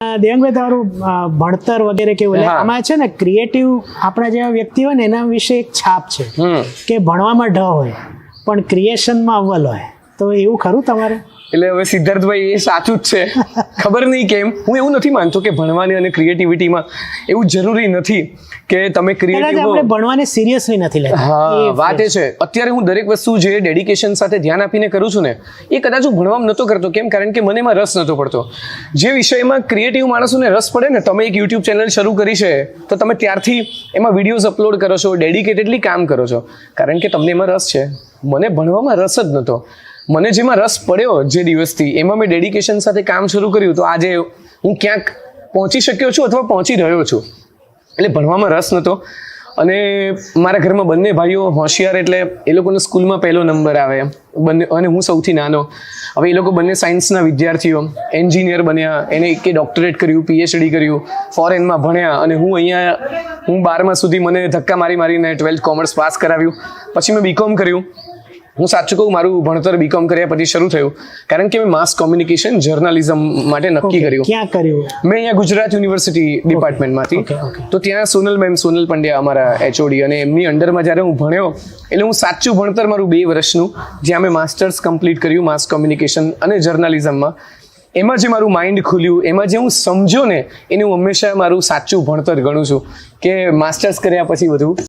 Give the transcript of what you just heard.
દેવંગભાઈ તમારું ભણતર વગેરે કેવું આમાં છે ને ક્રિએટિવ આપણા જેવા વ્યક્તિ હોય ને એના વિશે એક છાપ છે કે ભણવામાં ઢ હોય પણ ક્રિએશનમાં અવ્વલ હોય, તો એવું ખરું તમારે? એટલે હવે સિદ્ધાર્થભાઈ એ સાચું જ છે. ખબર નહીં કેમ હું એવું નથી માનતો કે ભણવાની અને ક્રિએટિવિટીમાં એવું જરૂરી નથી કે તમે ક્રિએટિવ આપણે ભણવાને સિરિયસલી નથી લેતા. હા, વાત એ છે. અત્યારે હું દરેક વસ્તુ જે ડેડિકેશન સાથે ધ્યાન આપીને કરું છું ને એ કદાચ હું ભણવામાં નહોતો કરતો. કેમ? કારણ કે મને એમાં રસ નહોતો પડતો. જે વિષયમાં ક્રિએટિવ માણસોને રસ પડે ને, તમે એક યુટ્યુબ ચેનલ શરૂ કરી છે તો તમે ત્યારથી એમાં વિડીયોઝ અપલોડ કરો છો, ડેડિકેટેડલી કામ કરો છો, કારણ કે તમને એમાં રસ છે. મને ભણવામાં રસ જ નહોતો. મને જેમાં રસ પડ્યો જે દિવસથી એમાં મેં ડેડિકેશન સાથે કામ શરૂ કર્યું તો આજે હું ક્યાંક પહોંચી શક્યો છું અથવા પહોંચી રહ્યો છું. એટલે ભણવામાં રસ નહોતો. અને મારા ઘરમાં બંને ભાઈઓ હોશિયાર, એટલે એ લોકોને સ્કૂલમાં પહેલો નંબર આવે બંને, અને હું સૌથી નાનો. હવે એ લોકો બંને સાયન્સના વિદ્યાર્થીઓ, એન્જિનિયર બન્યા, એને એકે ડોક્ટરેટ કર્યું, PhD કર્યું, ફોરેનમાં ભણ્યા, અને હું 12મા સુધી મને ધક્કા મારીને 12th કોમર્સ પાસ કરાવ્યું. પછી મેં BCom કર્યું. હું સાચું કહું, મારું ભણતર BCom કર્યા પછી શરૂ થયું કારણ કે મેં માસ કોમ્યુનિકેશન જર્નલિઝમ માટે નક્કી કર્યું. ક્યાં કર્યું? મેં અહીંયા ગુજરાત યુનિવર્સિટી ડિપાર્ટમેન્ટમાંથી. તો ત્યાં સોનલ પંડ્યા અમારા HOD, અને એમની અંડરમાં જ્યારે હું ભણ્યો એટલે હું સાચું ભણતર મારું 2 વર્ષનું, જ્યાં મેં માસ્ટર્સ કમ્પ્લીટ કર્યું માસ કોમ્યુનિકેશન અને જર્નલિઝમમાં. એમાં જે મારું માઇન્ડ ખુલ્યું, એમાં જે હું સમજ્યો ને, એને હું હંમેશા મારું સાચું ભણતર ગણું છું કે માસ્ટર્સ કર્યા પછી બધું